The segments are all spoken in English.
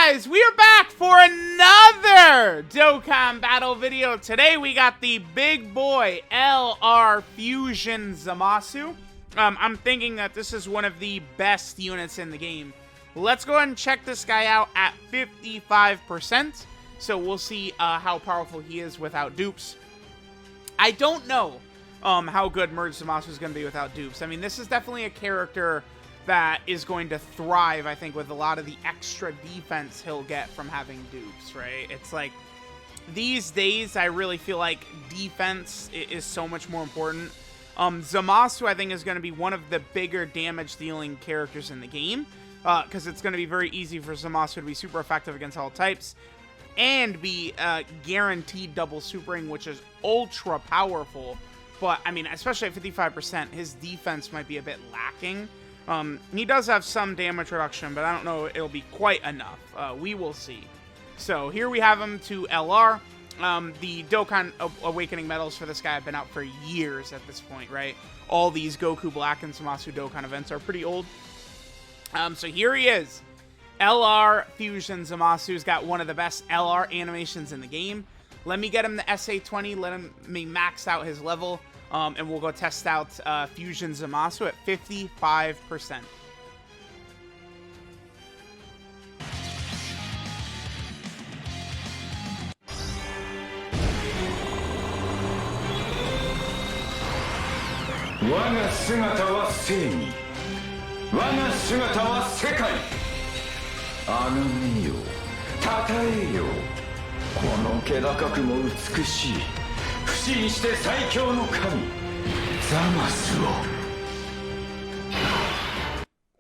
guys, we are back for another Dokkan battle video. Today we got the big boy LR Fusion ZAMASU. I'm thinking that this is one of the best units in the game. Let's go ahead and check this guy out at 55%. So we'll see how powerful he is without dupes. I don't know how good Merge ZAMASU is going to be without dupes. I mean, this is definitely a character that is going to thrive, I think, with a lot of the extra defense he'll get from having dupes, right? It's like, these days, I really feel like defense is so much more important. ZAMASU, I think, is going to be one of the bigger damage-dealing characters in the game, because it's going to be very easy for ZAMASU to be super effective against all types, and be guaranteed double supering, which is ultra powerful. But, I mean, especially at 55%, his defense might be a bit lacking. He does have some damage reduction, but I don't know it'll be quite enough. We will see. So here we have him to LR. The Dokkan Awakening medals for this guy have been out for years at this point, right? All these Goku Black and ZAMASU Dokkan events are pretty old. So here he is. LR Fusion ZAMASU's got one of the best LR animations in the game. Let me get him the SA20, let me max out his level. And we'll go test out Fusion ZAMASU at 55%. Waga sugata wa seigi. Waga sugata wa sekai. Agame yo, tatae yo. この気高くも美しい不死にして最強の神ザマスを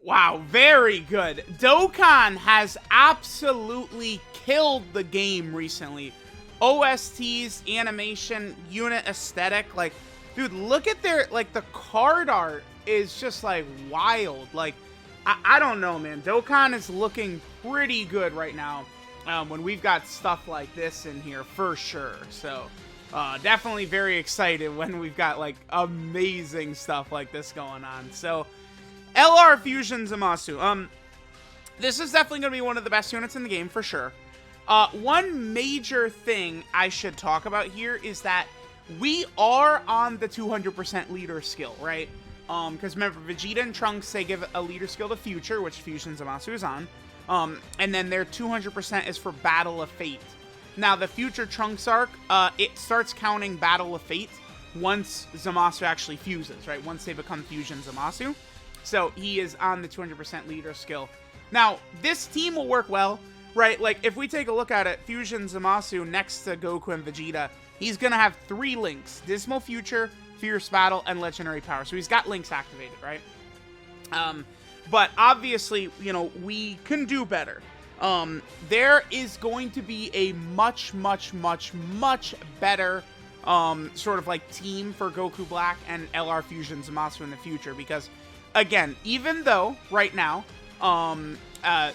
Wow, very good. Dokkan has absolutely killed the game recently. OSTs, animation, unit aesthetic, like, dude, look at their, like, the card art is just, like, wild. Like, I don't know, man. Dokkan is looking pretty good right now. When we've got stuff like this in here, for sure. So, definitely very excited when we've got, like, amazing stuff like this going on. So, LR Fusion ZAMASU. This is definitely going to be one of the best units in the game, for sure. One major thing I should talk about here is that we are on the 200% leader skill, right? Because remember, Vegeta and Trunks, they give a leader skill to Future, which Fusion ZAMASU is on. And then their 200% is for Battle of Fate. Now, the Future Trunks arc, it starts counting Battle of Fate once ZAMASU actually fuses, right? Once they become Fusion ZAMASU. So, he is on the 200% leader skill. Now, this team will work well, right? Like, if we take a look at it, Fusion ZAMASU next to Goku and Vegeta, he's gonna have 3 links. Dismal Future, Fierce Battle, and Legendary Power. So, he's got links activated, right? But obviously, you know, we can do better. There is going to be a much better sort of like team for Goku Black and LR Fusion ZAMASU in the future. Because, again, even though right now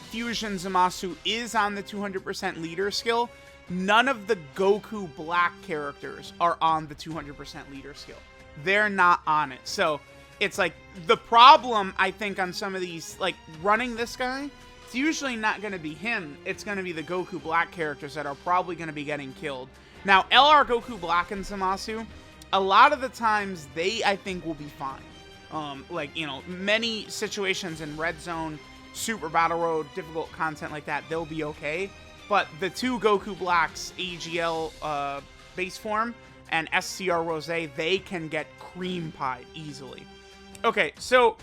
Fusion ZAMASU is on the 200% leader skill, none of the Goku Black characters are on the 200% leader skill. They're not on it. So it's like, the problem, I think, on some of these, like, running this guy, it's usually not going to be him. It's going to be the Goku Black characters that are probably going to be getting killed. Now, LR Goku Black and ZAMASU, a lot of the times, they, I think, will be fine. Like, you know, many situations in Red Zone, Super Battle Road, difficult content like that, they'll be okay. But the two Goku Blacks, AGL base form and SCR Rose, they can get cream pied easily. Okay, so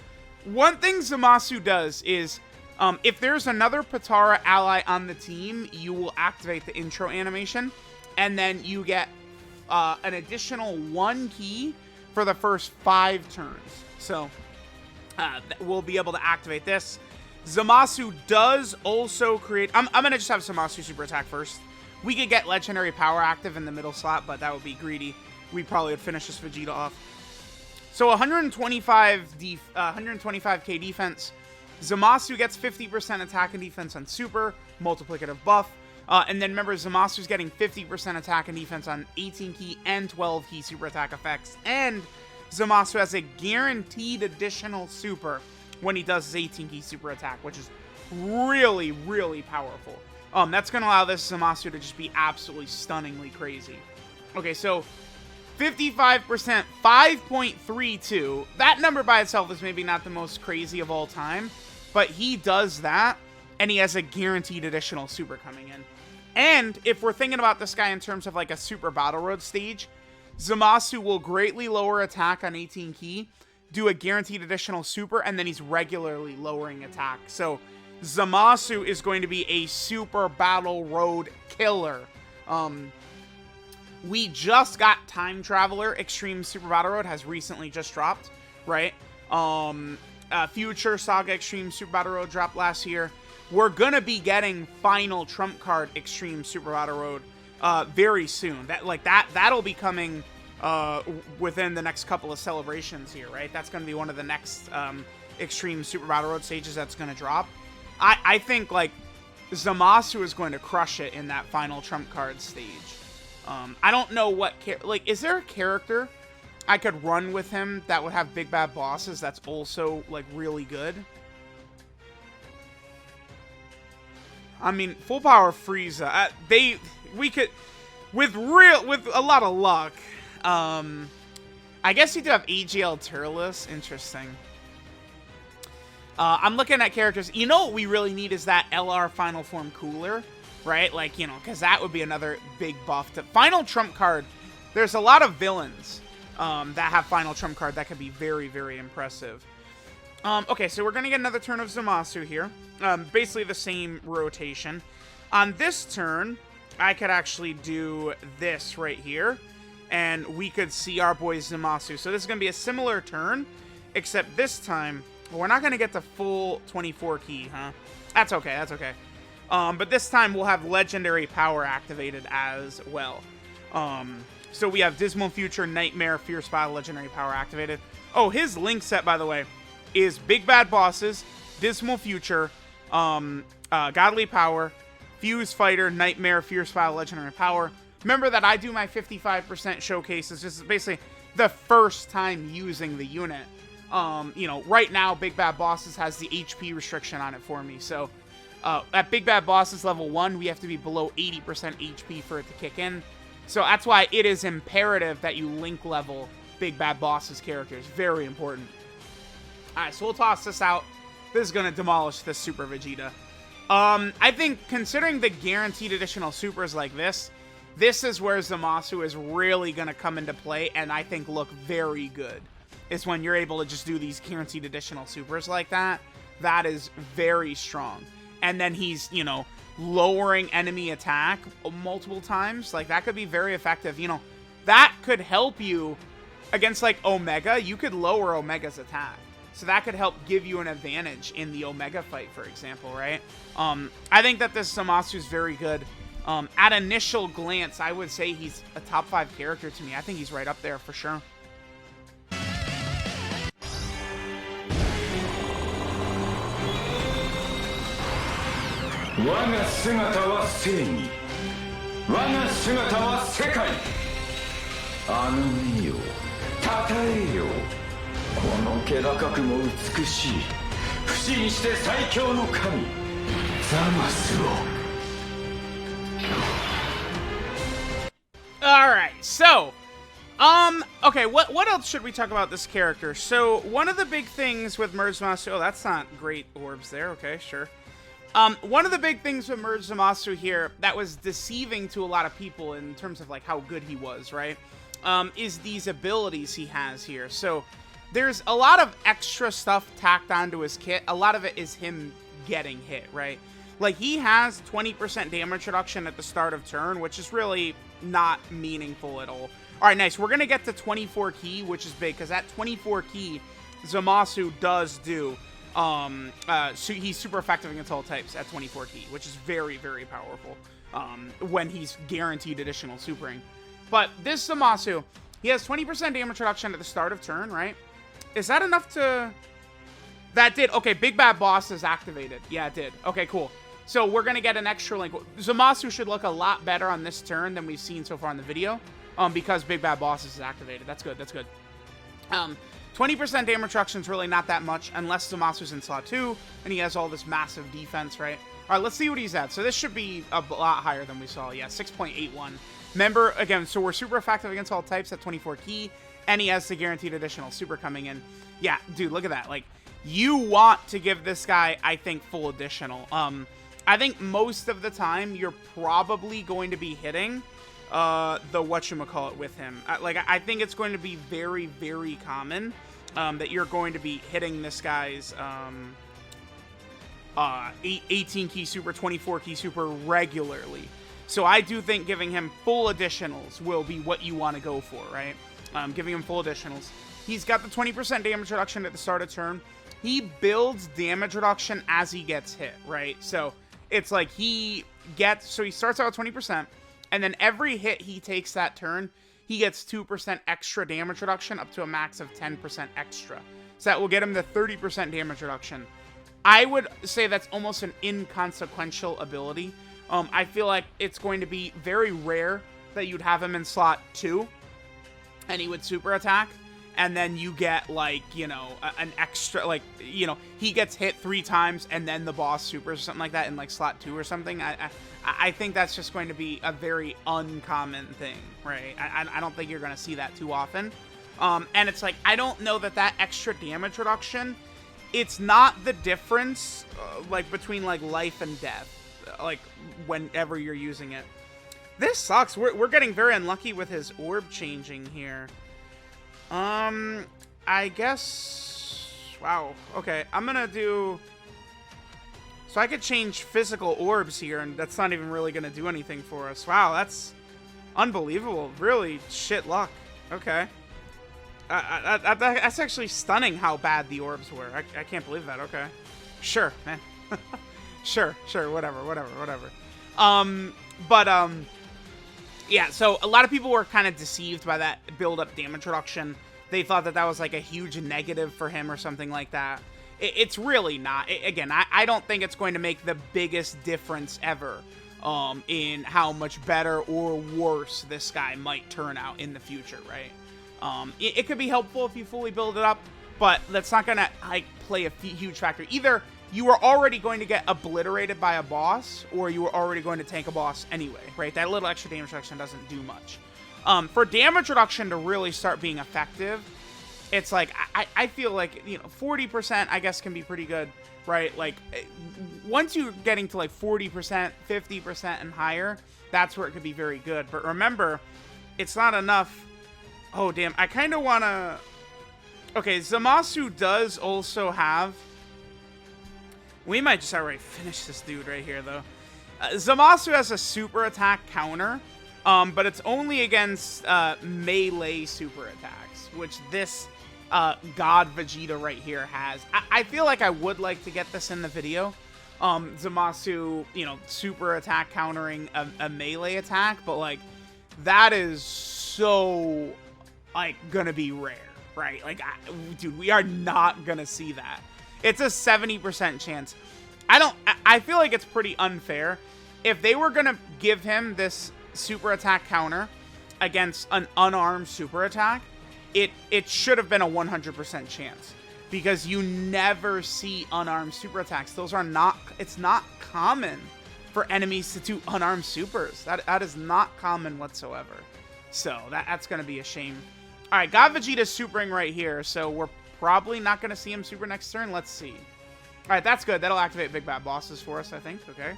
one thing ZAMASU does is, if there's another Potara ally on the team, you will activate the intro animation, and then you get an additional 1 key for the first 5 turns. So, we'll be able to activate this. ZAMASU does also create... I'm going to just have ZAMASU super attack first. We could get Legendary Power active in the middle slot, but that would be greedy. We probably would finish this Vegeta off. So 125k defense. ZAMASU gets 50% attack and defense on super, multiplicative buff. And then remember, ZAMASU's getting 50% attack and defense on 18 key and 12 key super attack effects. And ZAMASU has a guaranteed additional super when he does his 18 key super attack, which is really, really powerful. That's going to allow this Zamasu to just be absolutely stunningly crazy. Okay, so 55%, 5.32. That number by itself is maybe not the most crazy of all time, but he does that, and he has a guaranteed additional super coming in. And if we're thinking about this guy in terms of like a super battle road stage, Zamasu will greatly lower attack on 18 key, do a guaranteed additional super, and then he's regularly lowering attack. So Zamasu is going to be a super battle road killer. We just got Time Traveler. Extreme Super Battle Road has recently just dropped, right? Future Saga Extreme Super Battle Road dropped last year. We're gonna be getting Final Trump Card Extreme Super Battle Road very soon. That'll be coming within the next couple of celebrations here, right? That's gonna be one of the next Extreme Super Battle Road stages that's gonna drop. I think like Zamasu is going to crush it in that Final Trump Card stage. I don't know what is there a character I could run with him that would have big bad bosses that's also like really good? I mean, full power Frieza. We could with a lot of luck. I guess you do have AGL Turles. Interesting. I'm looking at characters. You know what we really need is that LR Final Form Cooler. Right? Like, you know, because that would be another big buff to Final Trump Card. There's a lot of villains that have Final Trump Card that could be very, very impressive. Okay, so we're going to get another turn of Zamasu here. Basically the same rotation. On this turn, I could actually do this right here. And we could see our boy Zamasu. So this is going to be a similar turn. Except this time, we're not going to get the full 24 key, huh? That's okay, that's okay. But this time we'll have Legendary Power activated as well. So we have Dismal Future, Nightmare, Fierce Battle, Legendary Power activated. Oh, his link set, by the way, is Big Bad Bosses, Dismal Future, Godly Power, Fuse Fighter, Nightmare, Fierce Battle, Legendary Power. Remember that I do my 55% showcases. This is basically the first time using the unit. You know, right now, Big Bad Bosses has the HP restriction on it for me, so... at Big Bad Bosses level 1, we have to be below 80% HP for it to kick in. So that's why it is imperative that you link level Big Bad Bosses characters. Very important. Alright, so we'll toss this out. This is going to demolish this Super Vegeta. I think considering the guaranteed additional supers like this is where Zamasu is really going to come into play and I think look very good. Is when you're able to just do these guaranteed additional supers like that. That is very strong. And then he's, you know, lowering enemy attack multiple times. Like, that could be very effective. You know, that could help you against, like, Omega. You could lower Omega's attack. So that could help give you an advantage in the Omega fight, for example, right? I think that this Zamasu is very good. At initial glance, I would say he's a top 5 character to me. I think he's right up there for sure. Alright, so, okay, what else should we talk about this character? So, one of the big things with Merge Zamasu, oh, that's not great orbs there, okay, sure. One of the big things with Merge Zamasu here that was deceiving to a lot of people in terms of, like, how good he was, right, is these abilities he has here. So, there's a lot of extra stuff tacked onto his kit. A lot of it is him getting hit, right? Like, he has 20% damage reduction at the start of turn, which is really not meaningful at all. All right, nice. We're going to get to 24 key, which is big, because at 24 key, Zamasu does do... so he's super effective against all types at 24 key, which is very, very powerful when he's guaranteed additional supering. But this Zamasu, he has 20% damage reduction at the start of turn, right? Is that enough to... That did. Okay, Big Bad Boss is activated. Yeah, it did. Okay, cool. So we're going to get an extra link. Zamasu should look a lot better on this turn than we've seen so far in the video because Big Bad Boss is activated. That's good. That's good. 20% damage reduction is really not that much unless Zamasu's in slot 2 and he has all this massive defense, right? All right, let's see what he's at. So this should be a lot higher than we saw. Yeah, 6.81. Remember, again, so we're super effective against all types at 24 key, and he has the guaranteed additional super coming in. Yeah, dude, look at that. Like, you want to give this guy, I think, full additional. I think most of the time you're probably going to be hitting the whatchamacallit with him. I think it's going to be very, very common that you're going to be hitting this guy's 18 key super, 24 key super regularly. So I do think giving him full additionals will be what you want to go for, right? Giving him full additionals. He's got the 20% damage reduction at the start of turn. He builds damage reduction as he gets hit, right? So it's like he starts out with 20%, and then every hit he takes that turn, he gets 2% extra damage reduction up to a max of 10% extra. So that will get him the 30% damage reduction. I would say that's almost an inconsequential ability. I feel like it's going to be very rare that you'd have him in slot 2 and he would super attack, and then you get, like, you know, an extra, like, you know, he gets hit 3 times and then the boss supers or something like that in, like, slot 2 or something. I think that's just going to be a very uncommon thing, right? I don't think you're going to see that too often. And it's like, I don't know that extra damage reduction, it's not the difference, like, between, like, life and death, like, whenever you're using it. This sucks. We're getting very unlucky with his orb changing here. I guess... Wow. Okay, I'm gonna do... So I could change physical orbs here, and that's not even really gonna do anything for us. Wow, that's unbelievable. Really shit luck. Okay. That's actually stunning how bad the orbs were. I can't believe that. Okay. Sure, man. Sure, whatever. Yeah, so a lot of people were kind of deceived by that build-up damage reduction. They thought that was like a huge negative for him or something like that. It's really not. Again, I don't think it's going to make the biggest difference ever in how much better or worse this guy might turn out in the future, right? It could be helpful if you fully build it up, but that's not going to like play a huge factor. Either you were already going to get obliterated by a boss, or you were already going to tank a boss anyway, right? That little extra damage reduction doesn't do much. For damage reduction to really start being effective, it's like, I feel like, you know, 40%, I guess, can be pretty good, right? Like, once you're getting to, like, 40%, 50% and higher, that's where it could be very good. But remember, it's not enough. Oh, damn. I kind of want to... Okay, ZAMASU does also have... We might just already finish this dude right here, though. ZAMASU has a super attack counter, but it's only against melee super attacks, which this God Vegeta right here has. I feel like I would like to get this in the video. ZAMASU, you know, super attack countering a melee attack, but, like, that is so, like, gonna be rare, right? Like, dude, we are not gonna see that. It's a 70% chance. I feel like it's pretty unfair. If they were going to give him this super attack counter against an unarmed super attack, it should have been a 100% chance. Because you never see unarmed super attacks. It's not common for enemies to do unarmed supers. That is not common whatsoever. So that's going to be a shame. Alright, God Vegeta's supering right here, so we're probably not going to see him super next turn. Let's see. Alright, that's good. That'll activate big bad bosses for us, I think. Okay.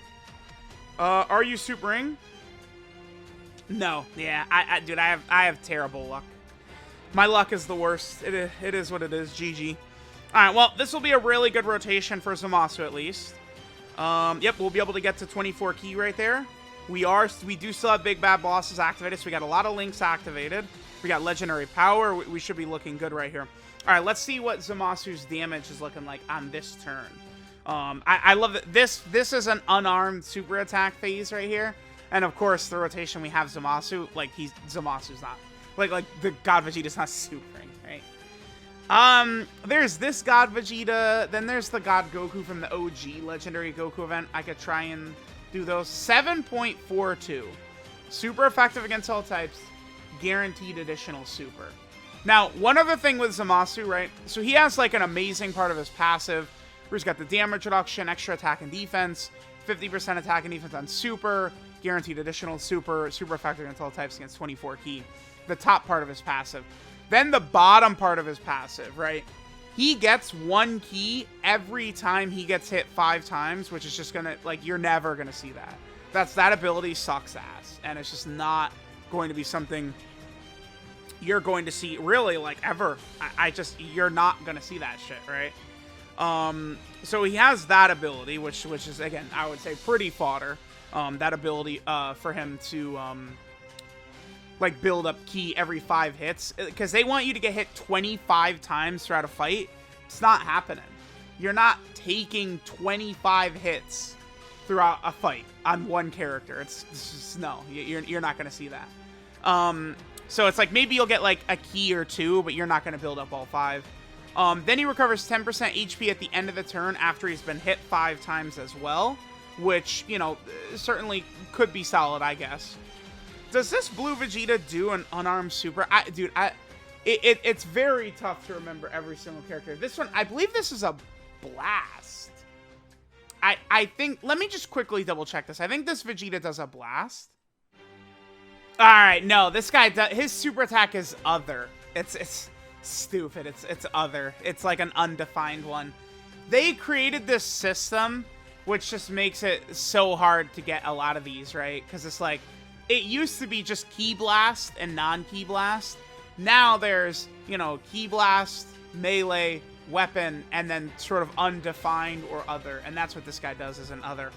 Are you supering? No. Yeah, dude, I have terrible luck. My luck is the worst. It is what it is. GG. Alright, well, this will be a really good rotation for ZAMASU at least. Yep, we'll be able to get to 24 key right there. We do still have big bad bosses activated, so we got a lot of links activated. We got legendary power. We should be looking good right here. All right, let's see what ZAMASU's damage is looking like on this turn. I love that this is an unarmed super attack phase right here, and of course the rotation we have ZAMASU. Like ZAMASU's not like the God Vegeta's not supering, right? There's this God Vegeta, then there's the God Goku from the OG Legendary Goku event. I could try and do those. 7.42, super effective against all types. Guaranteed additional super. Now, one other thing with ZAMASU, right? So he has like an amazing part of his passive where he's got the damage reduction, extra attack and defense, 50% attack and defense on super, guaranteed additional super, super effective against all types against 24 ki. The top part of his passive. Then the bottom part of his passive, right? He gets 1 ki every time he gets hit 5 times, which is just gonna, like, you're never gonna see that. That ability sucks ass, and it's just not going to be something you're going to see really, like, ever. You're not gonna see that shit, right? So he has that ability, which is, again, I would say pretty fodder. That ability for him to like build up ki every 5 hits, because they want you to get hit 25 times throughout a fight. It's not happening. You're not taking 25 hits throughout a fight on one character. It's just, no, you're not going to see that. So it's like maybe you'll get like a ki or 2, but you're not going to build up all 5. Then he recovers 10% HP at the end of the turn after he's been hit 5 times as well, which, you know, certainly could be solid, I guess. Does this blue Vegeta do an unarmed super? It's very tough to remember every single character. This one, I believe this is a blast. I think, let me just quickly double check this. I think this Vegeta does a blast. All right, no, this guy does, his super attack is other. It's stupid. It's other. It's like an undefined one. They created this system, which just makes it so hard to get a lot of these, right? Because it's like, it used to be just Ki Blast and non-Ki Blast. Now there's, you know, Ki Blast, melee, weapon, and then sort of undefined or other. And that's what this guy does, as an other.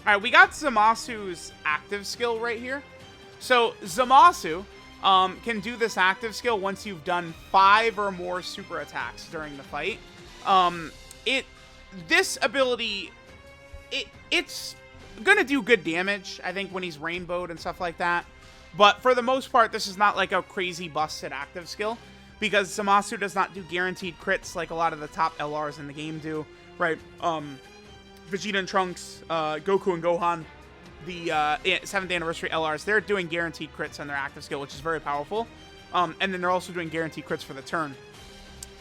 All right, we got Zamasu's active skill right here. So Zamasu can do this active skill once you've done 5 or more super attacks during the fight. This ability, it's gonna do good damage, I think, when he's rainbowed and stuff like that. But for the most part, this is not like a crazy busted active skill, because Zamasu does not do guaranteed crits like a lot of the top LRs in the game do, right? Vegeta and Trunks, Goku and Gohan, the 7th anniversary LRs, they're doing guaranteed crits on their active skill, which is very powerful. And then they're also doing guaranteed crits for the turn.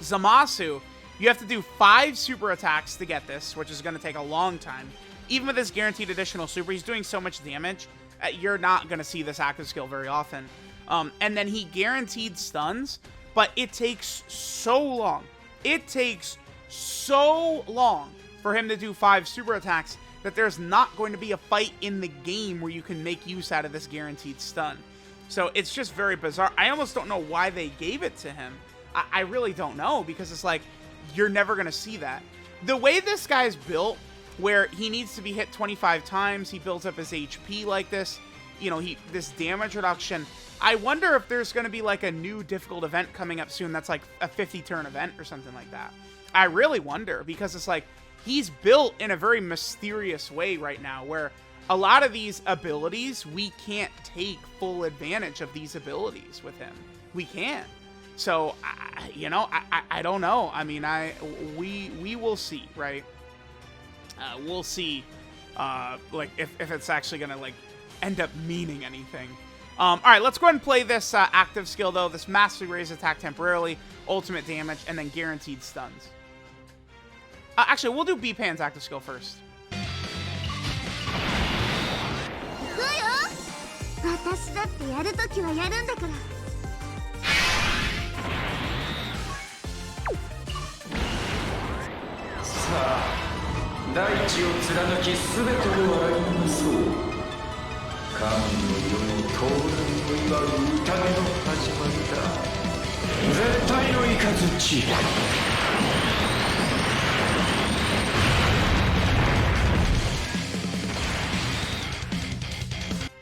Zamasu, you have to do 5 super attacks to get this, which is going to take a long time. Even with this guaranteed additional super, he's doing so much damage, you're not going to see this active skill very often. And then he guaranteed stuns, but it takes so long. It takes so long for him to do 5 super attacks that there's not going to be a fight in the game where you can make use out of this guaranteed stun. So it's just very bizarre. I almost don't know why they gave it to him. I really don't know, because it's like, you're never going to see that. The way this guy's built, where he needs to be hit 25 times, he builds up his HP like this, you know, this damage reduction. I wonder if there's going to be like a new difficult event coming up soon that's like a 50-turn event or something like that. I really wonder, because it's like, he's built in a very mysterious way right now, where a lot of these abilities, we can't take full advantage of these abilities with him. We can't. So, you know, I don't know. I mean, we will see, right? We'll see, like, if it's actually gonna, like, end up meaning anything. All right, let's go ahead and play this active skill, though. This massively raised attack temporarily, ultimate damage, and then guaranteed stuns. Actually, we'll do B-Pan's active skill first.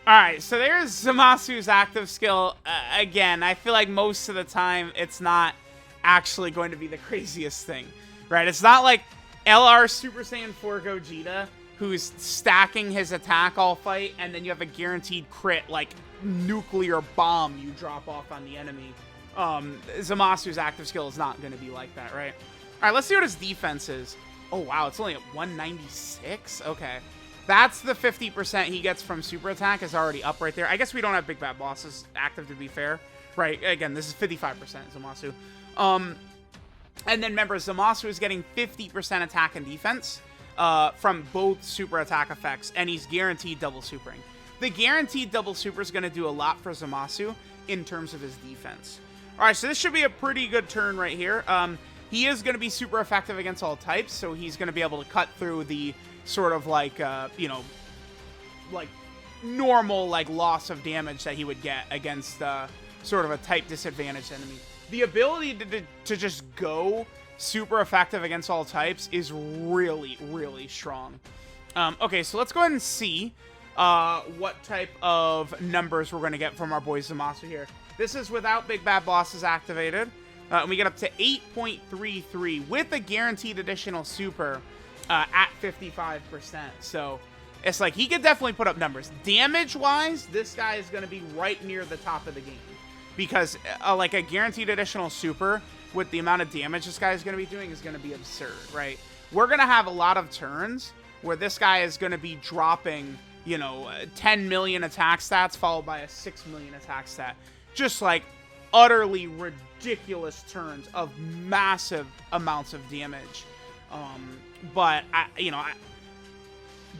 Alright, so there's Zamasu's active skill. Again, I feel like most of the time it's not actually going to be the craziest thing, right? It's not like LR Super Saiyan 4 Gogeta, who's stacking his attack all fight, and then you have a guaranteed crit, like nuclear bomb you drop off on the enemy. Zamasu's active skill is not going to be like that, right? Alright, let's see what his defense is. Oh, wow, it's only at 196? Okay. That's the 50% he gets from super attack is already up right there. I guess we don't have big bad bosses active, to be fair. Right, again, this is 55% Zamasu. And then remember, Zamasu is getting 50% attack and defense. from both super attack effects, and he's guaranteed double supering. The guaranteed double super is going to do a lot for Zamasu in terms of his defense. All right, so this should be a pretty good turn right here. He is going to be super effective against all types, so he's going to be able to cut through the sort of like, you know, like normal like loss of damage that he would get against sort of a type disadvantaged enemy. The ability to just go super effective against all types is really, really strong. Okay, so let's go ahead and see what type of numbers we're going to get from our boy Zamasu here. This is without Big Bad Bosses activated. And we get up to 8.33 with a guaranteed additional super at 55%. So it's like he could definitely put up numbers. Damage-wise, this guy is going to be right near the top of the game. Because like a guaranteed additional super with the amount of damage this guy is going to be doing is going to be absurd, right? We're going to have a lot of turns where this guy is going to be dropping, you know, 10 million attack stats followed by a 6 million attack stat. Just like utterly ridiculous turns of massive amounts of damage. But,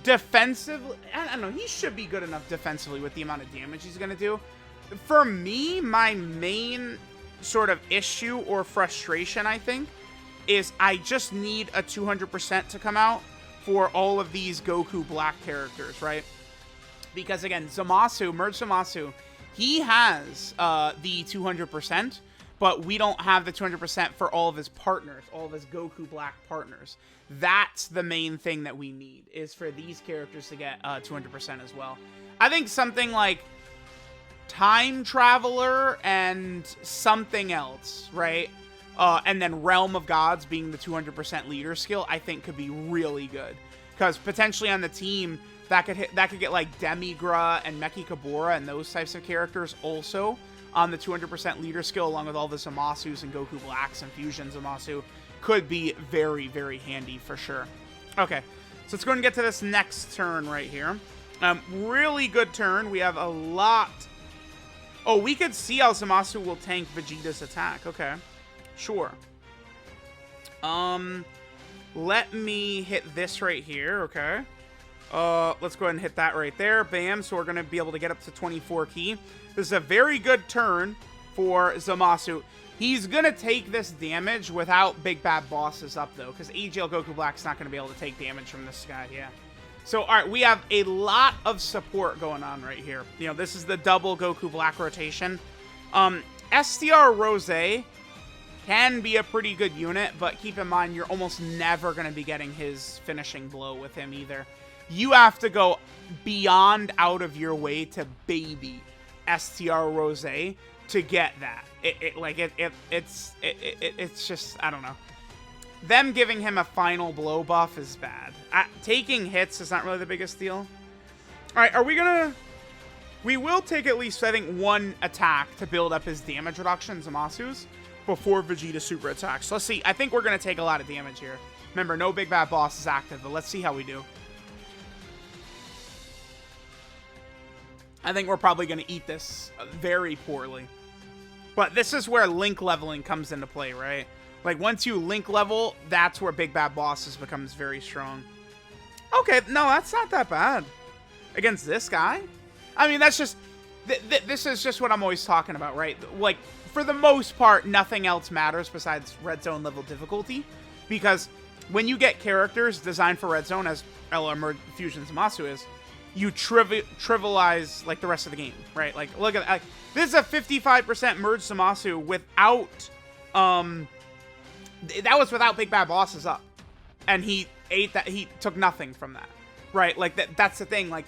defensively, I don't know, he should be good enough defensively with the amount of damage he's going to do. For me, my main sort of issue or frustration, I think, is I just need a 200% to come out for all of these Goku Black characters, right? Because, again, Zamasu, Merge Zamasu, he has the 200%, but we don't have the 200% for all of his partners, all of his Goku Black partners. That's the main thing that we need, is for these characters to get 200% as well. I think something like Time Traveler and something else, right? And then Realm of Gods being the 200% leader skill, I think could be really good. Because potentially on the team, that could get like Demigra and Meki Kabura and those types of characters also on the 200% leader skill, along with all the Zamasus and Goku Blacks and Fusion Zamasu. Could be very, very handy for sure. Okay, so let's go and get to this next turn right here. Really good turn. We have a lot. Oh, we could see how Zamasu will tank Vegeta's attack. Okay, sure. Let me hit this right here. Okay. Let's go ahead and hit that right there. Bam. So we're going to be able to get up to 24 ki. This is a very good turn for Zamasu. He's going to take this damage without Big Bad Bosses up, though, because AGL Goku Black's not going to be able to take damage from this guy, yeah. So, all right, we have a lot of support going on right here. You know, this is the double Goku Black rotation. STR Rose can be a pretty good unit, but keep in mind, you're almost never going to be getting his finishing blow with him either. You have to go beyond out of your way to baby STR Rose to get that. It's just, I don't know. Them giving him a final blow buff is bad. Taking hits is not really the biggest deal. All right, are we gonna... We will take at least, I think, one attack to build up his damage reduction, Zamasu's, before Vegeta super attacks. So let's see. I think we're gonna take a lot of damage here. Remember, no Big Bad Boss is active, but let's see how we do. I think we're probably gonna eat this very poorly. But this is where link leveling comes into play, right? Like, once you link level, that's where Big Bad Bosses becomes very strong. Okay, no, that's not that bad. Against this guy? I mean, that's just... this is just what I'm always talking about, right? Like, for the most part, nothing else matters besides Red Zone level difficulty. Because when you get characters designed for Red Zone, as LR Fusion Zamasu is, you trivialize, like, the rest of the game, right? Like, look at... Like, this is a 55% merge Zamasu without... That was without Big Bad Bosses up. And he ate that. He took nothing from that. Right? Like, that's the thing. Like,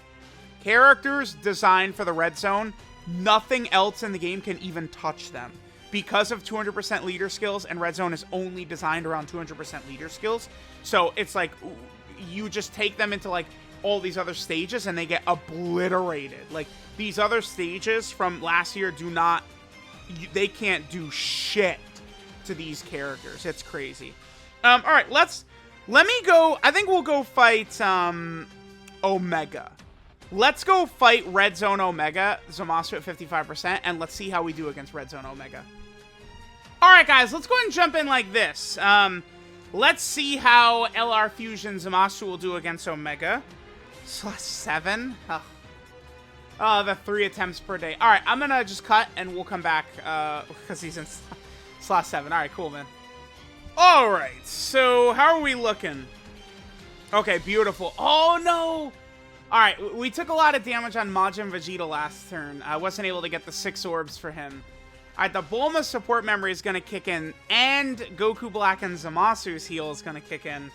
characters designed for the Red Zone, nothing else in the game can even touch them. Because of 200% leader skills, and Red Zone is only designed around 200% leader skills. So, it's like, you just take them into, like, all these other stages, and they get obliterated. Like, these other stages from last year do not... They can't do shit to these characters. It's crazy. All right, let me go. I think we'll go fight Omega. Let's go fight Red Zone Omega, Zamasu at 55%, and let's see how we do against Red Zone Omega. All right, guys, let's go ahead and jump in like this. Let's see how LR Fusion Zamasu will do against Omega. /7? Oh, the 3 attempts per day. All right, I'm going to just cut, and we'll come back because he's in /7. All right, cool, man. All right, so how are we looking? Okay, beautiful. Oh, no! All right, we took a lot of damage on Majin Vegeta last turn. I wasn't able to get the 6 orbs for him. All right, the Bulma support memory is going to kick in, and Goku Black and Zamasu's heal is going to kick in.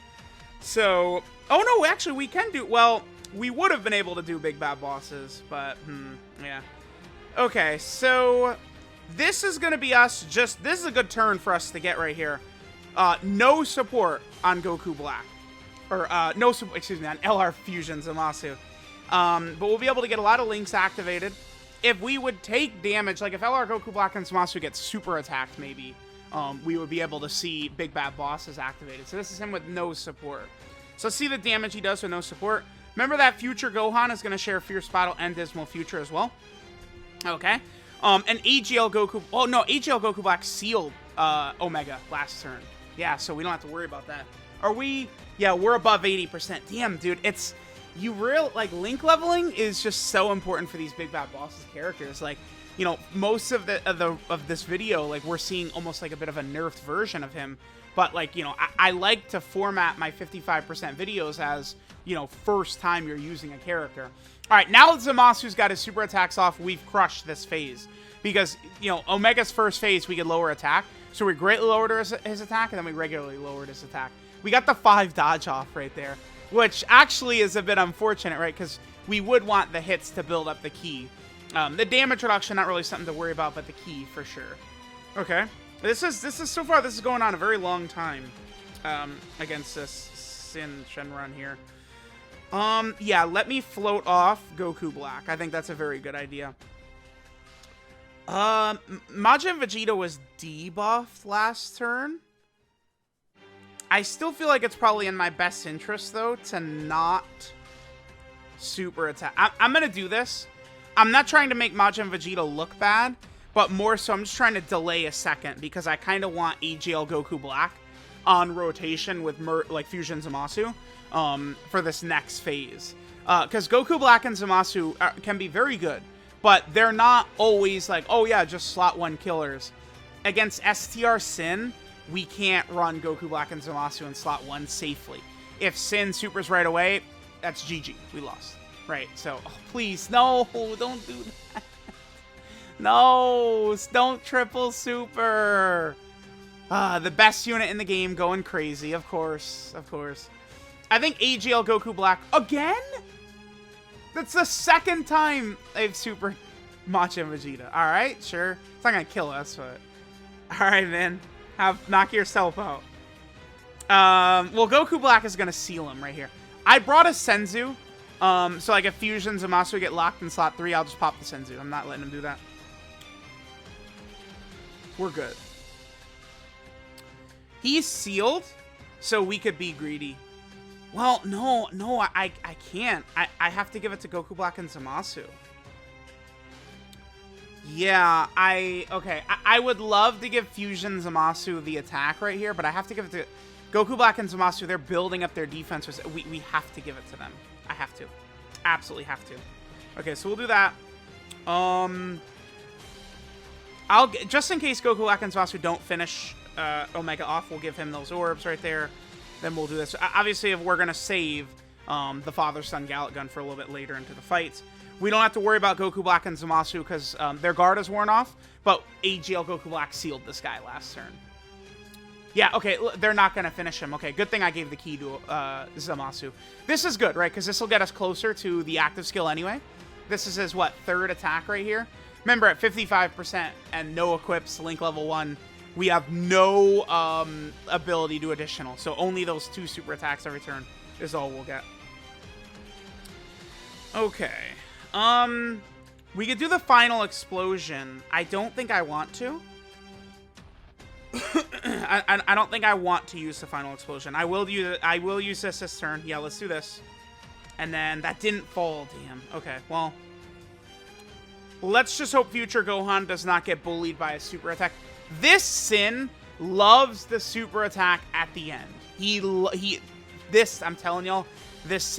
So, oh no, actually we can do, well, we would have been able to do big bad bosses, but, yeah. Okay, so this is going to be us this is a good turn for us to get right here. No support on Goku Black. Or, no support, excuse me, on LR Fusion Zamasu. But we'll be able to get a lot of links activated. If we would take damage, like if LR Goku Black and Zamasu get super attacked, maybe, we would be able to see big bad bosses activated. So this is him with no support. So see the damage he does with no support. Remember that future Gohan is going to share Fierce Battle and Dismal Future as well. Okay. And AGL Goku, oh no, AGL Goku Black sealed Omega last turn. Yeah, so we don't have to worry about that. Are we? Yeah, we're above 80%. Damn, dude, it's... like, link leveling is just so important for these big bad bosses characters. Like, you know, most of this video, like, we're seeing almost like a bit of a nerfed version of him. But, like, you know, I like to format my 55% videos as, you know, first time you're using a character. All right, now that Zamasu's got his super attacks off, we've crushed this phase. Because, you know, Omega's first phase, we could lower attack. So we greatly lowered his attack, and then we regularly lowered his attack. We got the 5 dodge off right there. Which actually is a bit unfortunate, right? Because we would want the hits to build up the ki. The damage reduction, not really something to worry about, but the ki for sure. Okay. This is so far, this is going on a very long time against this Shenron here. Yeah, let me float off Goku Black. I think that's a very good idea. Majin Vegeta was debuffed last turn. I still feel like it's probably in my best interest, though, to not super attack. I'm going to do this. I'm not trying to make Majin Vegeta look bad, but more so I'm just trying to delay a second because I kind of want AGL Goku Black on rotation with Fusion Zamasu for this next phase. Because Goku Black and Zamasu can be very good, but they're not always like, oh yeah, just slot 1 killers. Against STR Sin, we can't run Goku Black and Zamasu in slot 1 safely. If Sin supers right away, that's GG. We lost. Right, so, oh, please, no, don't do that. No, don't triple super. The best unit in the game going crazy, of course, of course. I think AGL Goku Black, again? That's the 2nd time they've super Majin Vegeta. Alright, sure. It's not gonna kill us, but... Alright, man. Knock yourself out. Well, Goku Black is gonna seal him right here. I brought a Senzu. So like if Fusion Zamasu get locked in slot 3, I'll just pop the Senzu. I'm not letting him do that. We're good. He's sealed, so we could be greedy. Well, no, I can't. I have to give it to Goku Black and Zamasu. Yeah, okay. I would love to give Fusion Zamasu the attack right here, but I have to give it to Goku Black and Zamasu. They're building up their defense. We have to give it to them. I have to. Absolutely have to. Okay, so we'll do that. Just in case Goku Black and Zamasu don't finish Omega off, we'll give him those orbs right there. Then we'll do this. Obviously, if we're going to save the Father-Son Gallic Gun for a little bit later into the fights, we don't have to worry about Goku Black and Zamasu because their guard is worn off, but AGL Goku Black sealed this guy last turn. Yeah, okay, they're not going to finish him. Okay, good thing I gave the key to Zamasu. This is good, right? Because this will get us closer to the active skill anyway. This is his, what, 3rd attack right here? Remember, at 55% and no equips, link level 1, we have no ability to additional. So only those 2 super attacks every turn is all we'll get. Okay. We could do the final explosion. I don't think I want to. I don't think I want to use the final explosion. I will use this turn. Yeah, let's do this. And then that didn't fall. Damn. Okay, well. Let's just hope future Gohan does not get bullied by a super attack. This Sin loves the super attack at the end. This, I'm telling y'all, this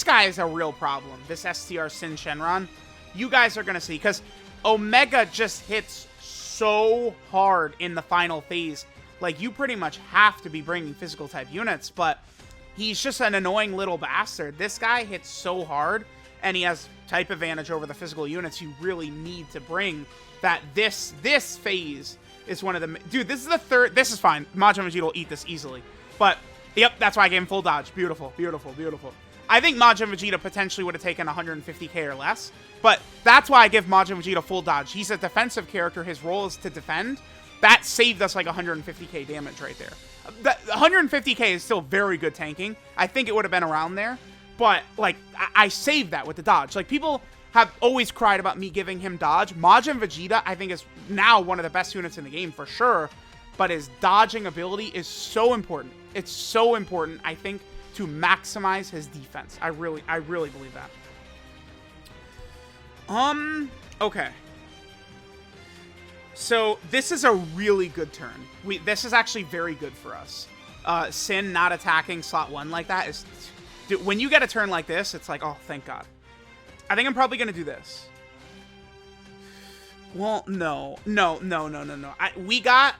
guy is a real problem. This STR Sin Shenron, you guys are gonna see, because Omega just hits so hard in the final phase. Like, you pretty much have to be bringing physical type units, but he's just an annoying little bastard. This guy hits so hard, and he has type advantage over the physical units. You really need to bring that. This phase is one of the... Dude, this is the third... This is fine. Majin Vegeta will eat this easily. But, yep, that's why I gave him full dodge. Beautiful, beautiful, beautiful. I think Majin Vegeta potentially would have taken 150k or less, but that's why I give Majin Vegeta full dodge. He's a defensive character. His role is to defend. That saved us like 150k damage right there. That 150k is still very good tanking. I think it would have been around there, but like I saved that with the dodge. Like, people have always cried about me giving him dodge. Majin Vegeta, I think, is now one of the best units in the game for sure, but his dodging ability is so important. It's so important, I think, to maximize his defense. I really believe that. Okay. So, this is a really good turn. This is actually very good for us. Sin not attacking slot 1 like that is... Dude, when you get a turn like this, it's like, oh, thank God. I think I'm probably going to do this. Well, no. We got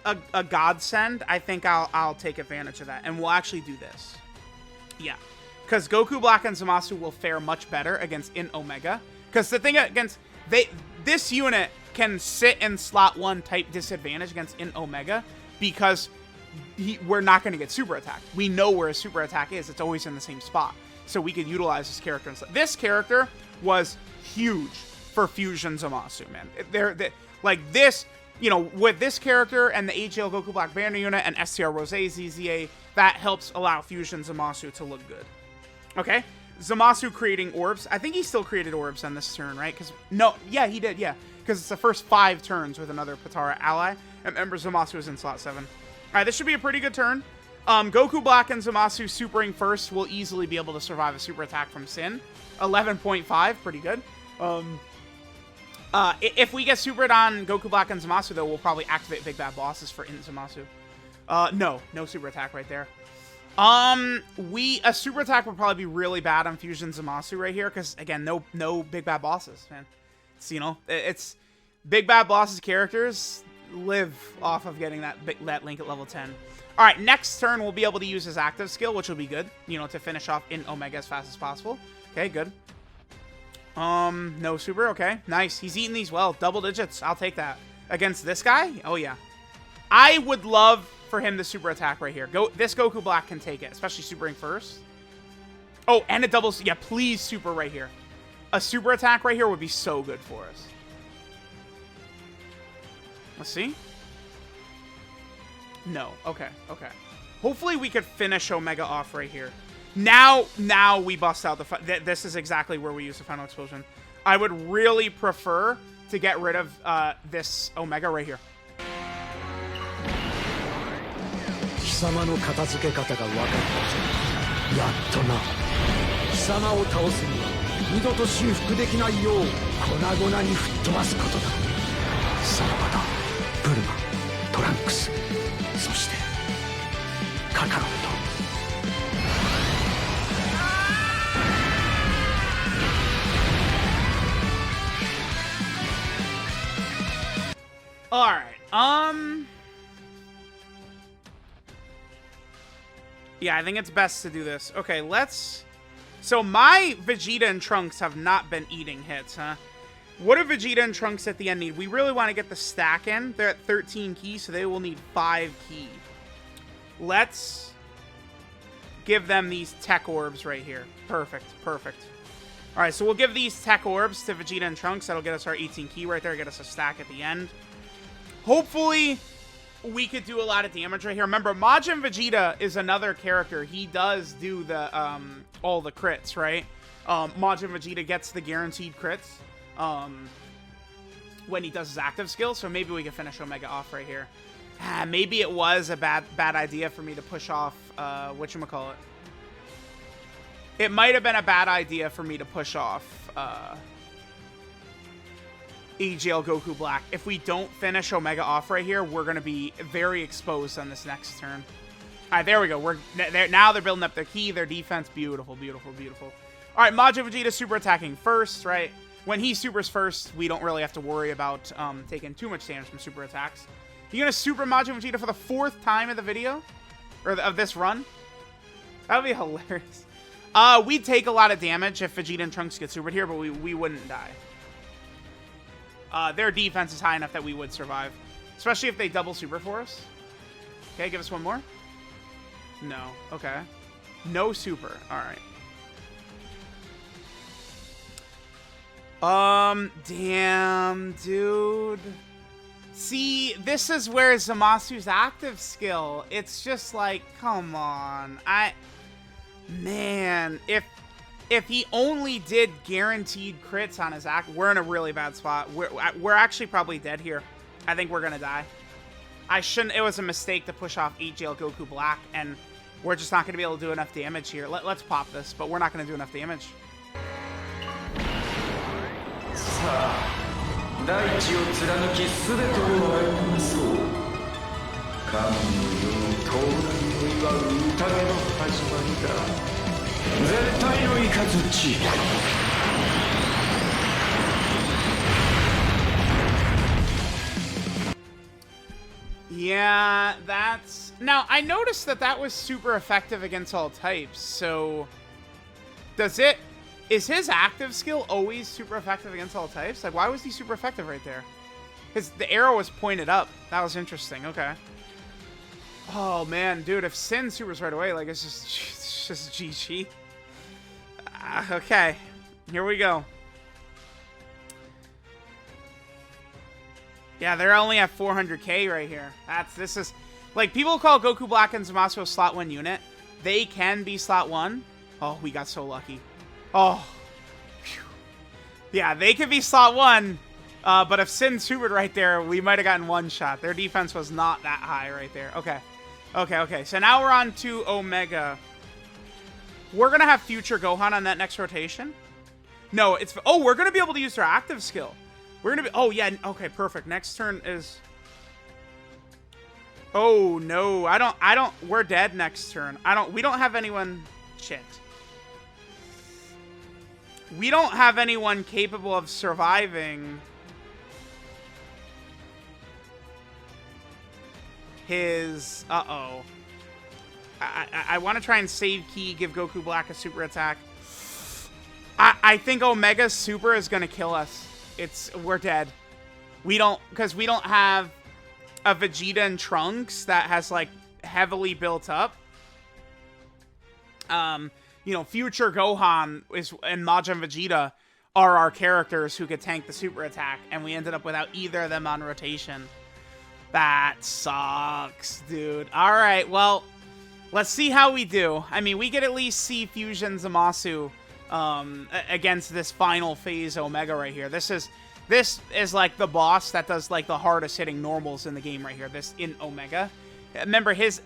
a godsend. I think I'll take advantage of that. And we'll actually do this. Yeah. Because Goku Black and Zamasu will fare much better against in Omega. Because the thing against... This unit can sit in slot 1 type disadvantage against in Omega because we're not going to get super attacked. We know where a super attack is. It's always in the same spot. So we could utilize this character. This character was huge for Fusion Zamasu, man. Like this, you know, with this character and the AGL Goku Black Banner unit and STR Rose ZZA, that helps allow Fusion Zamasu to look good. Okay? Zamasu creating orbs. I think he still created orbs on this turn, right? Because no, yeah, he did, yeah. Because it's the first 5 turns with another Potara ally. And remember, Zamasu is in slot 7. All right, this should be a pretty good turn. Goku Black and Zamasu supering first will easily be able to survive a super attack from Sin. 11.5, pretty good. If we get supered on Goku Black and Zamasu, though, we'll probably activate Big Bad Bosses for in Zamasu. No super attack right there. A super attack would probably be really bad on Fusion Zamasu right here, because again, no Big Bad Bosses, man. It's, you know, it's Big Bad Bosses characters live off of getting that link at level 10. All right, next turn we'll be able to use his active skill, which will be good, you know, to finish off in Omega as fast as possible. Okay, good. No super, okay, nice. He's eating these well, double digits. I'll take that. Against this guy? Oh yeah. I would love for him to super attack right here. This Goku Black can take it, especially supering first. Oh, and a double, yeah, please super right here. A super attack right here would be so good for us. Let's see. No, okay. Hopefully we could finish Omega off right here. Now we bust out the... This is exactly where we use the final explosion. I would really prefer to get rid of this Omega right here. 貴様の片付け方が分かったぞ。やっとな。貴様を倒すには二度と修復できないよう粉々に吹っ飛ばすことだ。さらばだ。ブルマ、トランクス、そしてカカロット。Alright, yeah, I think it's best to do this. Okay, let's... So my Vegeta and Trunks have not been eating hits, huh? What do Vegeta and Trunks at the end need? We really want to get the stack in. They're at 13 key, so they will need 5 key. Let's give them these tech orbs right here. Perfect. Alright, so we'll give these tech orbs to Vegeta and Trunks. That'll get us our 18 key right there, get us a stack at the end. Hopefully, we could do a lot of damage right here. Remember, Majin Vegeta is another character. He does do the all the crits, right? Majin Vegeta gets the guaranteed crits when he does his active skill, so maybe we can finish Omega off right here. Maybe it was a bad idea for me to push off, whatchamacallit. It might have been a bad idea for me to push off, AGL Goku Black. If we don't finish Omega off right here, we're going to be very exposed on this next turn. right, there we go. Now they're building up their ki, their defense. Beautiful, beautiful, beautiful. All right, Majin Vegeta super attacking first, right? When he supers first, we don't really have to worry about taking too much damage from super attacks. You gonna super Majin Vegeta for the 4th time of the video? Or of this run? That would be hilarious. We'd take a lot of damage if Vegeta and Trunks get supered here, but we wouldn't die. Their defense is high enough that we would survive. Especially if they double super for us. Okay, give us one more. No. Okay. No super. Alright. Damn, dude. See, this is where Zamasu's active skill, it's just like, come on. Man, if he only did guaranteed crits on his act, we're in a really bad spot. We're actually probably dead here. I think we're gonna die. It was a mistake to push off EGL Goku Black, and we're just not gonna be able to do enough damage here. Let's pop this, but we're not gonna do enough damage. さあ大地を貫き全てを歩みそう神の世の到来を祝う宴の始まりだ絶対の雷 Yeah, that's... Now, I noticed that was super effective against all types, so... Is his active skill always super effective against all types? Like, why was he super effective right there? The arrow was pointed up. That was interesting. Okay. Oh, man. Dude, if Sin supers right away, like, it's just GG. Okay. Here we go. Yeah, they're only at 400k right here. This is... Like, people call Goku Black and Zamasu a slot 1 unit. They can be slot 1. Oh, we got so lucky. Oh. Phew. Yeah, they could be slot 1. But if Sin supered right there, we might have gotten one shot. Their defense was not that high right there. Okay. Okay. So now we're on to Omega. We're going to have Future Gohan on that next rotation. No, it's... Oh, we're going to be able to use their active skill. We're going to be... Oh, yeah. Okay, perfect. Next turn is... Oh, no. I don't... We're dead next turn. We don't have anyone... Shit. We don't have anyone capable of surviving his... Uh-oh. I want to try and save Ki, give Goku Black a super attack. I think Omega's super is going to kill us. We're dead. Because we don't have a Vegeta and Trunks that has, like, heavily built up. You know, Future Gohan and Majin Vegeta are our characters who could tank the super attack, and we ended up without either of them on rotation. That sucks, dude. All right, well, let's see how we do. I mean, we could at least see Fusion Zamasu against this final phase Omega right here. This is like the boss that does like the hardest hitting normals in the game right here. This in Omega. Remember his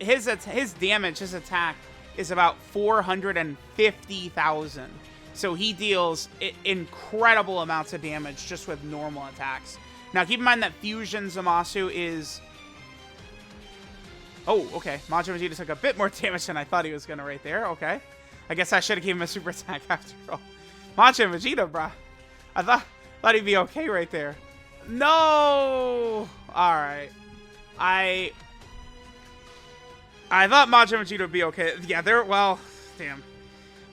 damage, his attack is about 450,000. So he deals incredible amounts of damage just with normal attacks. Now keep in mind that Fusion Zamasu is... Oh, okay. Majin Vegeta took a bit more damage than I thought he was going to right there. Okay. I guess I should have given him a super attack after all. Majin Vegeta, bruh. I thought he'd be okay right there. No! Alright. I thought Majin Vegeta would be okay. Yeah, well, damn.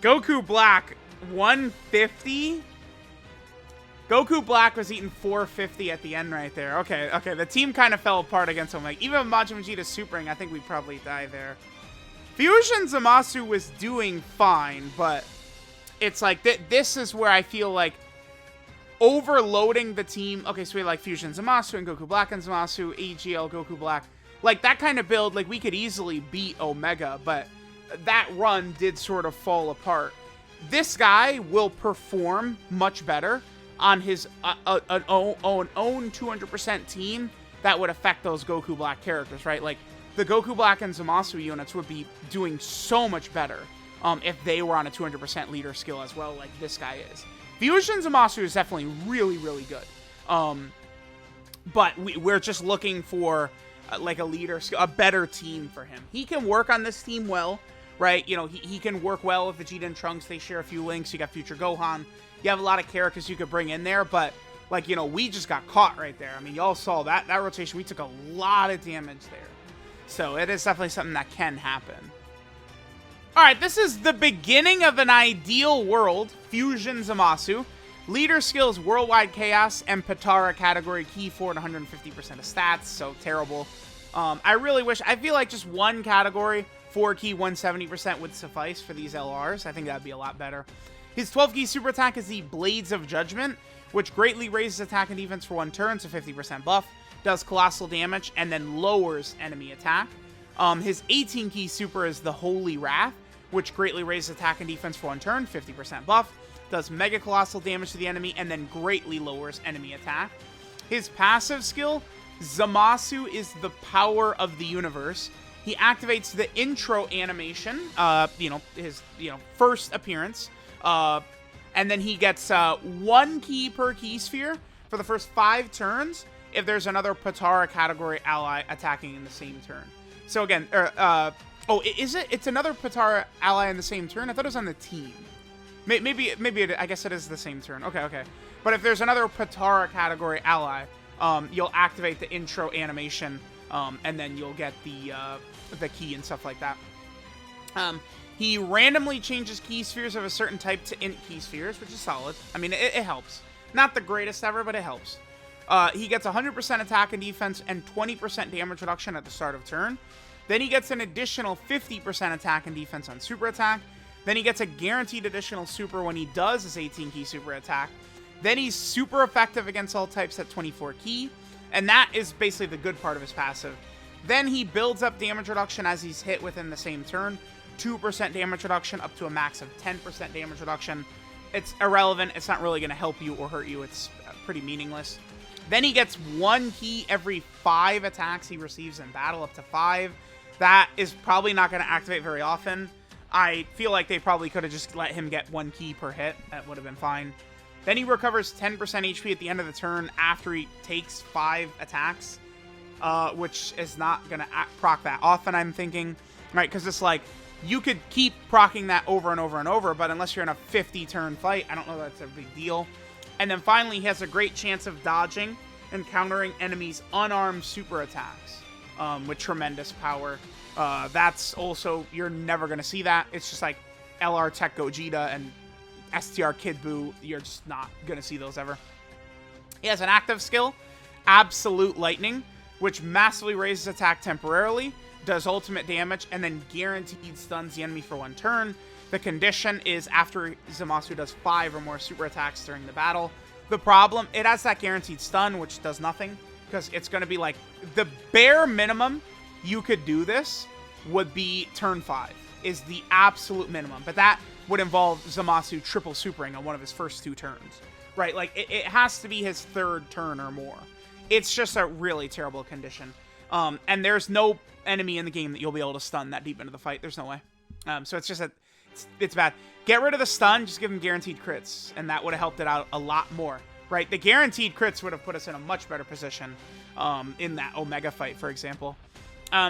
Goku Black, 150? Goku Black was eating 450 at the end right there. Okay, the team kind of fell apart against him. Like, even with Majin Vegeta supering, I think we'd probably die there. Fusion Zamasu was doing fine, but it's like, this is where I feel like overloading the team. Okay, so we had like Fusion Zamasu and Goku Black and Zamasu, AGL, Goku Black. Like, that kind of build, like, we could easily beat Omega, but that run did sort of fall apart. This guy will perform much better on his own 200% team that would affect those Goku Black characters, right? Like, the Goku Black and Zamasu units would be doing so much better if they were on a 200% leader skill as well, like this guy is. Fusion Zamasu is definitely really, really good. But we're just looking for like a leader skill, a better team for him. He can work on this team well, right? You know, he can work well with Vegeta and Trunks. They share a few links. You got Future Gohan. You have a lot of characters you could bring in there, but like, you know, we just got caught right there. I mean, y'all saw that rotation. We took a lot of damage there. So it is definitely something that can happen. All right, this is the beginning of an ideal world. Fusion Zamasu. Leader skills, Worldwide Chaos, and Patara category key for 150% of stats, so terrible. I really wish, I feel like just one category, 4 key, 170% would suffice for these LRs. I think that'd be a lot better. His 12 key super attack is the Blades of Judgment, which greatly raises attack and defense for 1 turn, so 50% buff, does colossal damage, and then lowers enemy attack. His 18 key super is the Holy Wrath, which greatly raises attack and defense for 1 turn, 50% buff, does mega colossal damage to the enemy, and then greatly lowers enemy attack. His passive skill, Zamasu is the power of the universe. He activates the intro animation, his first appearance, and then he gets 1 key per key sphere for the first 5 turns if there's another Patara category ally attacking in the same turn. So again, is it? It's another Patara ally in the same turn? I thought it was on the team. Maybe I guess it is the same turn. Okay. But if there's another Patara category ally, you'll activate the intro animation, and then you'll get the key and stuff like that. He randomly changes key spheres of a certain type to int key spheres, which is solid. I mean, it helps. Not the greatest ever, but it helps. He gets 100% attack and defense and 20% damage reduction at the start of turn. Then he gets an additional 50% attack and defense on super attack. Then he gets a guaranteed additional super when he does his 18 key super attack. Then he's super effective against all types at 24 key. And that is basically the good part of his passive. Then he builds up damage reduction as he's hit within the same turn. 2% damage reduction up to a max of 10% damage reduction. It's irrelevant. It's not really going to help you or hurt you. It's pretty meaningless. Then he gets 1 key every 5 attacks he receives in battle, up to 5. That is probably not going to activate very often. I feel like they probably could have just let him get 1 key per hit. That would have been fine. Then he recovers 10% HP at the end of the turn after he takes 5 attacks, which is not going to proc that often, I'm thinking. Right, because it's like, you could keep proccing that over and over and over, but unless you're in a 50-turn fight, I don't know that's a big deal. And then finally, he has a great chance of dodging and countering enemies' unarmed super attacks with tremendous power. That's also, you're never going to see that. It's just like LR Tech Gogeta and STR Kid Buu. You're just not going to see those ever. He has an active skill, Absolute Lightning, which massively raises attack temporarily, does ultimate damage, and then guaranteed stuns the enemy for 1 turn. The condition is after Zamasu does 5 or more super attacks during the battle. The problem, it has that guaranteed stun, which does nothing, because it's going to be like, the bare minimum you could do this would be turn 5, is the absolute minimum. But that would involve Zamasu triple supering on one of his first 2 turns, right? Like, it has to be his 3rd turn or more. It's just a really terrible condition. And there's no enemy in the game that you'll be able to stun that deep into the fight. There's no way. So it's just it's bad. Get rid of the stun, just give him guaranteed crits, and that would have helped it out a lot more, right? The guaranteed crits would have put us in a much better position in that Omega fight, for example.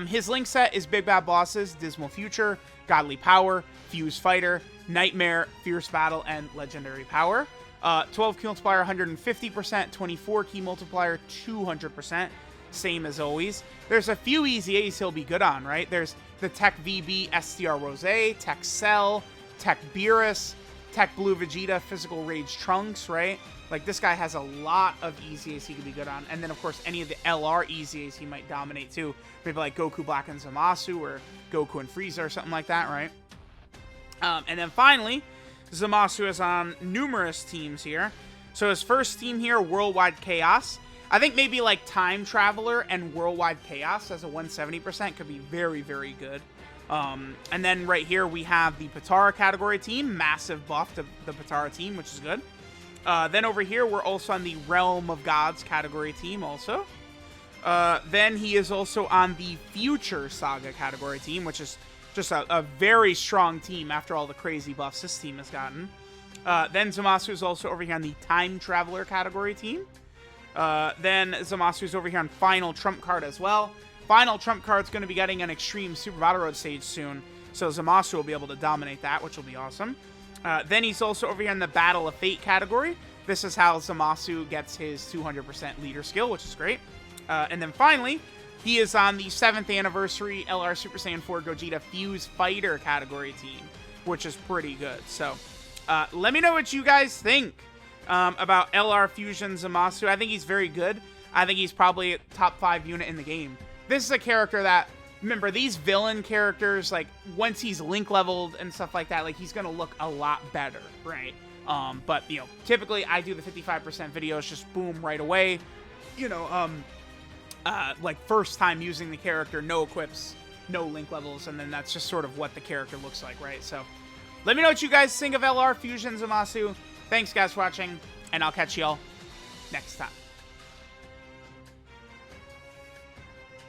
His link set is Big Bad Bosses, Dismal Future, Godly Power, Fuse Fighter, Nightmare, Fierce Battle, and Legendary Power. 12 key multiplier, 150%, 24 key multiplier, 200%. Same as always. There's a few easy A's he'll be good on, right? There's the Tech VB STR Rose, Tech Cell, Tech Beerus, Tech Blue Vegeta, Physical Rage Trunks, right? Like, this guy has a lot of easy A's he could be good on. And then, of course, any of the LR easy A's he might dominate, too. Maybe like Goku Black and Zamasu, or Goku and Frieza, or something like that, right? And then finally, Zamasu is on numerous teams here. So his first team here, Worldwide Chaos. I think maybe like Time Traveler and Worldwide Chaos as a 170% could be very, very good. And then right here we have the Patara category team, massive buff to the Patara team, which is good. Then over here we're also on the Realm of Gods category team also. Then he is also on the Future Saga category team, which is just a very strong team after all the crazy buffs this team has gotten. Then Zamasu is also over here on the Time Traveler category team. Then Zamasu is over here on Final Trump Card as well. final trump card's going to be getting an Extreme Super Battle Road stage soon, so Zamasu will be able to dominate that, which will be awesome. Then he's also over here in the Battle of Fate category. This is how Zamasu gets his 200% leader skill, which is great. And then finally, he is on the 7th anniversary LR Super Saiyan 4 Gogeta Fuse Fighter category team, which is pretty good. So let me know what you guys think about LR Fusion Zamasu. I think he's very good. I think he's probably a top 5 unit in the game. This is a character that, remember, these villain characters, like, once he's link leveled and stuff like that, like, he's going to look a lot better, right? But, you know, typically I do the 55% videos, just boom, right away. You know, like, first time using the character, no equips, no link levels, and then that's just sort of what the character looks like, right? So, let me know what you guys think of LR Fusion Zamasu. Thanks, guys, for watching, and I'll catch y'all next time.